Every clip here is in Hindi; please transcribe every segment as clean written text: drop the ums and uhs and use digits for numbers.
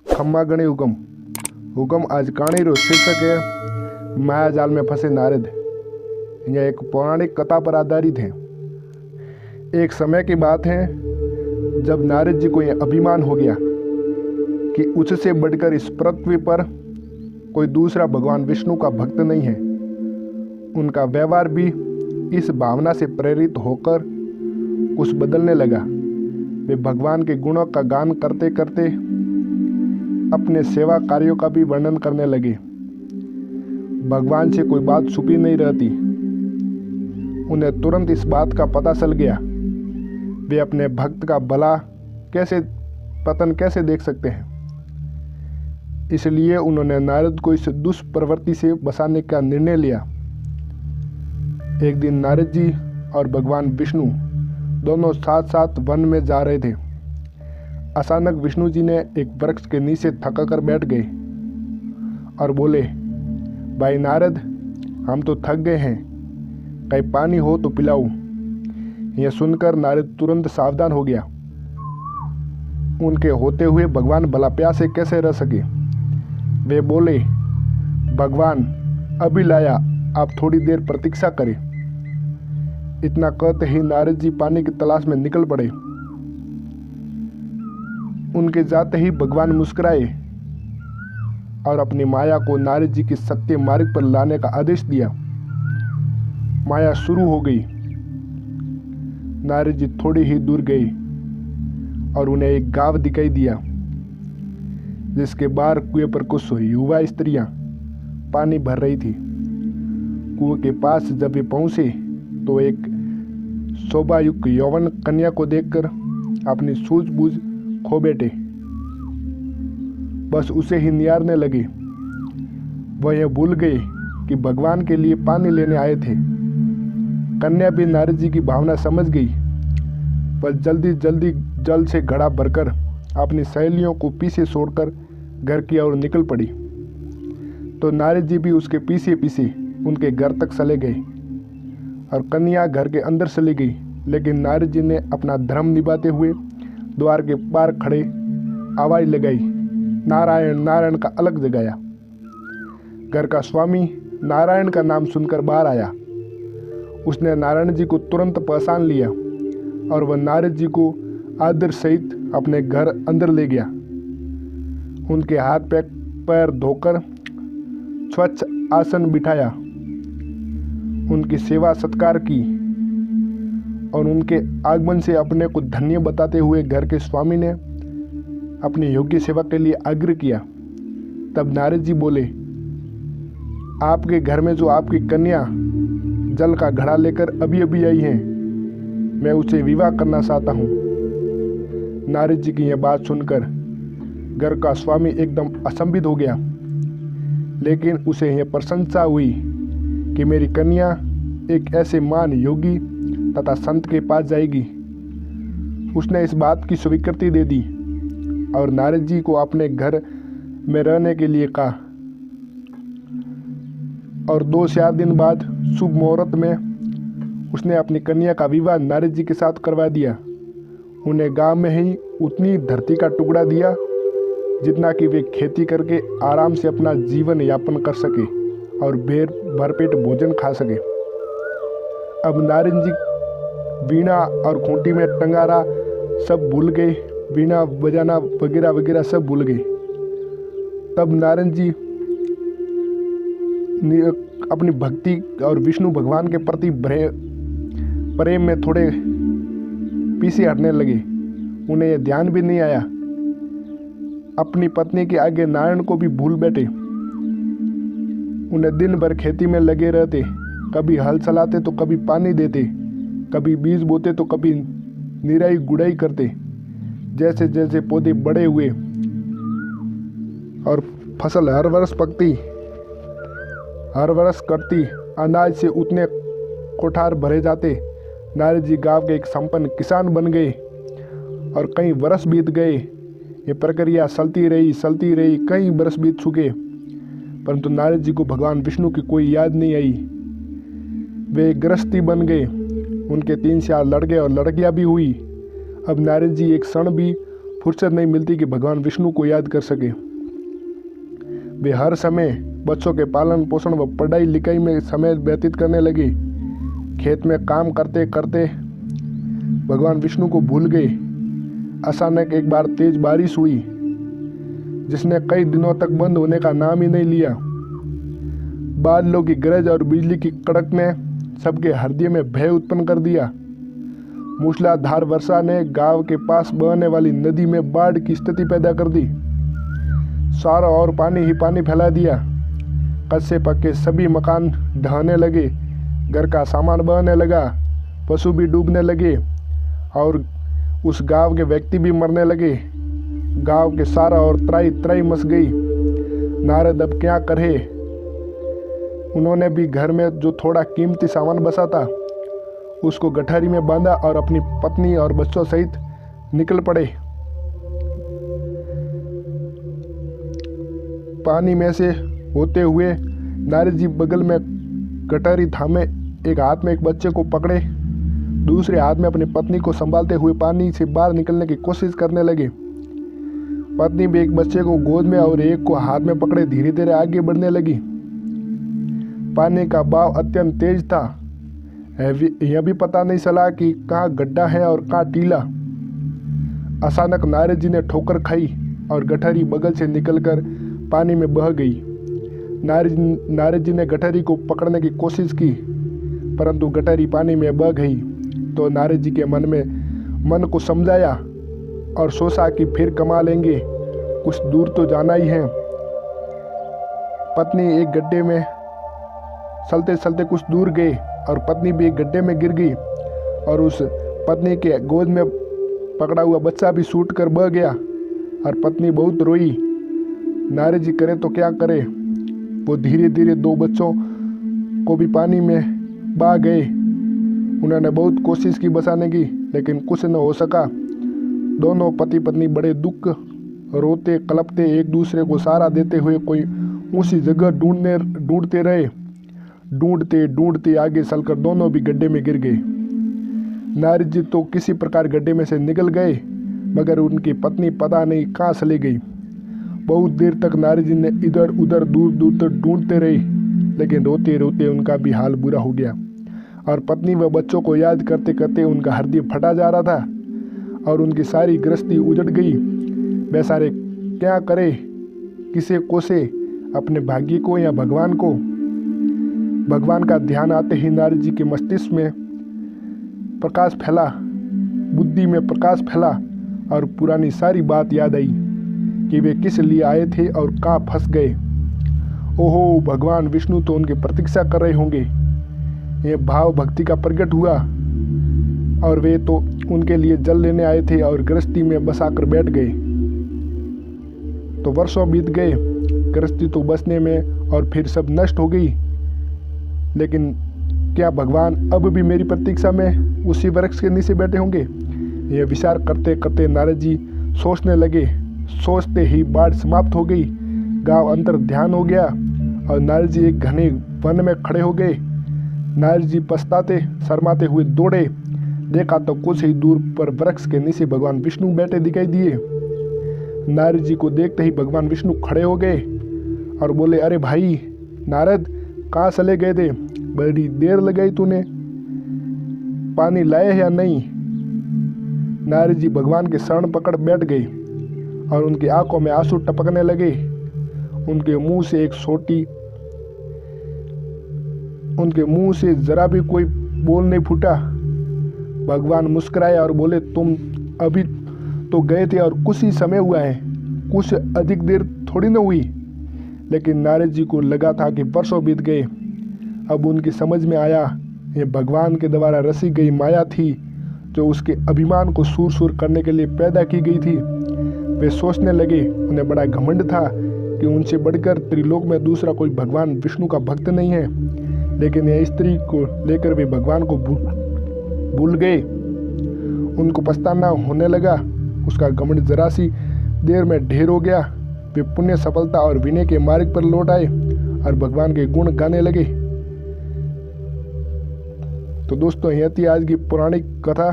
खम्मा गणे हुकम हुकम आज कहानी रो शीर्षक है माया जाल में फंसे नारद। यह एक पौराणिक कथा पर आधारित है। एक समय की बात है जब नारद जी को यह अभिमान हो गया कि उससे बढ़कर इस पृथ्वी पर कोई दूसरा भगवान विष्णु का भक्त नहीं है। उनका व्यवहार भी इस भावना से प्रेरित होकर कुछ बदलने लगा। वे भगवान के गुणों का गान करते करते अपने सेवा कार्यों का भी वर्णन करने लगे। भगवान से कोई बात छुपी नहीं रहती। उन्हें तुरंत इस बात का पता चल गया। वे अपने भक्त का भला पतन कैसे देख सकते हैं। इसलिए उन्होंने नारद को इस दुष्प्रवृत्ति से बचाने का निर्णय लिया। एक दिन नारद जी और भगवान विष्णु दोनों साथ साथ वन में जा रहे थे। अचानक विष्णु जी ने एक वृक्ष के नीचे थका कर बैठ गए और बोले, भाई नारद, हम तो थक गए हैं, कहीं पानी हो तो पिलाओ। यह सुनकर नारद तुरंत सावधान हो गया। उनके होते हुए भगवान भला प्यासे कैसे रह सके। वे बोले, भगवान अभी लाया, आप थोड़ी देर प्रतीक्षा करें। इतना कहते ही नारद जी पानी की तलाश में निकल पड़े। उनके जाते ही भगवान मुस्कुराए और अपनी माया को नारद जी के सत्य मार्ग पर लाने का आदेश दिया। माया शुरू हो गई। नारद जी थोड़ी ही दूर गए और उन्हें एक गांव दिखाई दिया जिसके बाहर कुएं पर कुछ युवा स्त्रियां पानी भर रही थी। कुएं के पास जब वे पहुंचे तो एक शोभायुक्त यौवन कन्या को देखकर अपनी सूझबूझ खो बैठे। बस उसे ही निहारने लगे। वह यह भूल गए कि भगवान के लिए पानी लेने आए थे। कन्या भी नारद जी की भावना समझ गई, पर जल्दी जल्दी जल से घड़ा भरकर अपनी सहेलियों को पीछे छोड़कर घर की ओर निकल पड़ी। तो नारद जी भी उसके पीछे पीछे उनके घर तक चले गए और कन्या घर के अंदर चली गई। लेकिन नारद जी ने अपना धर्म निभाते हुए द्वार के पार खड़े आवाज लगाई, नारायण नारायण का अलग जगाया। घर का स्वामी नारायण का नाम सुनकर बाहर आया। उसने नारायण जी को तुरंत पहचान लिया और वह नारद जी को आदर सहित अपने घर अंदर ले गया। उनके हाथ पैर धोकर स्वच्छ आसन बिठाया, उनकी सेवा सत्कार की और उनके आगमन से अपने को धन्य बताते हुए घर के स्वामी ने अपनी योग्य सेवा के लिए आग्रह किया। तब नारद जी बोले, आपके घर में जो आपकी कन्या जल का घड़ा लेकर अभी अभी आई है, मैं उसे विवाह करना चाहता हूँ। नारद जी की यह बात सुनकर घर का स्वामी एकदम अचंभित हो गया, लेकिन उसे यह प्रशंसा हुई कि मेरी कन्या एक ऐसे महान योगी तथा संत के पास जाएगी। उसने इस बात की स्वीकृति दे दी और नारद जी को अपने घर में रहने के लिए कहा। और 2-4 दिन बाद शुभ मुहूर्त में उसने अपनी कन्या का विवाह नारद जी के साथ करवा दिया। उन्हें गांव में ही उतनी धरती का टुकड़ा दिया जितना कि वे खेती करके आराम से अपना जीवन यापन कर सके और भरपेट भोजन खा सके। अब नारद जी वीणा और खूंटी में टंगारा सब भूल गए, वीणा बजाना वगैरह वगैरह सब भूल गए। तब नारद जी अपनी भक्ति और विष्णु भगवान के प्रति प्रेम में थोड़े पीछे हटने लगे। उन्हें यह ध्यान भी नहीं आया। अपनी पत्नी के आगे नारायण को भी भूल बैठे। उन्हें दिन भर खेती में लगे रहते, कभी हल चलाते तो कभी पानी देते, कभी बीज बोते तो कभी निराई गुड़ाई करते। जैसे जैसे पौधे बड़े हुए और फसल हर वर्ष पकती, हर वर्ष कटती, अनाज से उतने कोठार भरे जाते। नारद जी गांव के एक संपन्न किसान बन गए और कई वर्ष बीत गए। ये प्रक्रिया चलती रही, कई वर्ष बीत चुके, परंतु नारद जी को भगवान विष्णु की कोई याद नहीं आई। वे गृहस्थी बन गए। उनके 3-4 लड़के और लड़कियां भी हुई। अब नारद जी एक क्षण भी फुर्सत नहीं मिलती कि भगवान विष्णु को याद कर सके। वे हर समय बच्चों के पालन पोषण व पढ़ाई लिखाई में समय व्यतीत करने लगे। खेत में काम करते करते भगवान विष्णु को भूल गए। अचानक एक बार तेज बारिश हुई जिसने कई दिनों तक बंद होने का नाम ही नहीं लिया। बादलों की गरज और बिजली की कड़क ने सबके हृदय में भय उत्पन्न कर दिया। मूसलाधार वर्षा ने गांव के पास बहने वाली नदी में बाढ़ की स्थिति पैदा कर दी। चारों ओर पानी ही पानी फैला दिया। कच्चे पक्के सभी मकान ढहने लगे, घर का सामान बहने लगा, पशु भी डूबने लगे और उस गांव के व्यक्ति भी मरने लगे। गांव के सारा और त्राई त्राई मच गई। नारद अब क्या करे। उन्होंने भी घर में जो थोड़ा कीमती सामान बचा था उसको गठारी में बांधा और अपनी पत्नी और बच्चों सहित निकल पड़े। पानी में से होते हुए नारद जी बगल में गठारी थामे, एक हाथ में एक बच्चे को पकड़े, दूसरे हाथ में अपनी पत्नी को संभालते हुए पानी से बाहर निकलने की कोशिश करने लगे। पत्नी भी एक बच्चे को गोद में और एक को हाथ में पकड़े धीरे धीरे आगे बढ़ने लगी। पानी का बहाव अत्यंत तेज था। यह भी पता नहीं चला कि कहाँ गड्ढा है और कहाँ टीला। अचानक नारद जी ने ठोकर खाई और गठारी बगल से निकलकर पानी में बह गई। नारद जी ने गठारी को पकड़ने की कोशिश की परंतु गठारी पानी में बह गई। तो नारद जी के मन को समझाया और सोचा कि फिर कमा लेंगे, कुछ दूर तो जाना ही है। पत्नी एक गड्ढे में चलते चलते कुछ दूर गए और पत्नी भी एक गड्ढे में गिर गई और उस पत्नी के गोद में पकड़ा हुआ बच्चा भी छूट कर बह गया और पत्नी बहुत रोई। नारद जी करे तो क्या करे। वो धीरे धीरे दो बच्चों को भी पानी में बहा गए। उन्होंने बहुत कोशिश की बचाने की लेकिन कुछ न हो सका। दोनों पति पत्नी बड़े दुख रोते कलपते एक दूसरे को सहारा देते हुए कोई ऊंची जगह ढूंढते रहे। ढूंढते ढूंढते आगे चलकर दोनों भी गड्ढे में गिर गए। नारद जी तो किसी प्रकार गड्ढे में से निकल गए मगर उनकी पत्नी पता नहीं कहाँ चली गई। बहुत देर तक नारद जी ने इधर उधर दूर दूर तक ढूंढते रहे लेकिन रोते रोते उनका भी हाल बुरा हो गया और पत्नी व बच्चों को याद करते करते उनका हृदय फटा जा रहा था और उनकी सारी गृहस्थी उजड़ गई। बेचारे क्या करे, किसे कोसे, अपने भाग्य को या भगवान को। भगवान का ध्यान आते ही नारद जी के मस्तिष्क में प्रकाश फैला, बुद्धि में प्रकाश फैला और पुरानी सारी बात याद आई कि वे किस लिए आए थे और कहाँ फंस गए। ओहो, भगवान विष्णु तो उनकी प्रतीक्षा कर रहे होंगे। यह भाव भक्ति का प्रकट हुआ और वे तो उनके लिए जल लेने आए थे और गृहस्थी में बसाकर बैठ गए। तो वर्षों बीत गए, गृहस्थी तो बसने में और फिर सब नष्ट हो गई। लेकिन क्या भगवान अब भी मेरी प्रतीक्षा में उसी वृक्ष के नीचे बैठे होंगे? यह विचार करते करते नारद जी सोचने लगे। सोचते ही बाढ़ समाप्त हो गई। गांव अंतर ध्यान हो गया और नारद जी एक घने वन में खड़े हो गए। नारद जी पछताते शर्माते हुए दौड़े। देखा तो कुछ ही दूर पर वृक्ष के नीचे भगवान विष्णु बैठे दिखाई दिए। नारद जी को देखते ही भगवान विष्णु खड़े हो गए और बोले, अरे भाई नारद, कहाँ चले गए थे? बड़ी देर लगाई तूने, पानी लाए या नहीं? नारद जी भगवान के शरण पकड़ बैठ गए और उनकी आंखों में आंसू टपकने लगे। उनके मुंह से जरा भी कोई बोल नहीं फूटा। भगवान मुस्कुराए और बोले, तुम अभी तो गए थे और कुछ ही समय हुआ है, कुछ अधिक देर थोड़ी न हुई। लेकिन नारद जी को लगा था कि वर्षों बीत गए। अब उनकी समझ में आया ये भगवान के द्वारा रची गई माया थी जो उसके अभिमान को सूर सूर करने के लिए पैदा की गई थी। वे सोचने लगे, उन्हें बड़ा घमंड था कि उनसे बढ़कर त्रिलोक में दूसरा कोई भगवान विष्णु का भक्त नहीं है। लेकिन यह स्त्री को लेकर वे भगवान को भूल गए। उनको पछताना होने लगा। उसका घमंड जरा सी देर में ढेर हो गया। वे पुण्य, सफलता और विनय के मार्ग पर लौट आए और भगवान के गुण गाने लगे। तो दोस्तों, यह थी आज की पौराणिक कथा।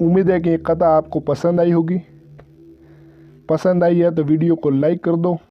उम्मीद है कि ये कथा आपको पसंद आई होगी। पसंद आई है तो वीडियो को लाइक कर दो।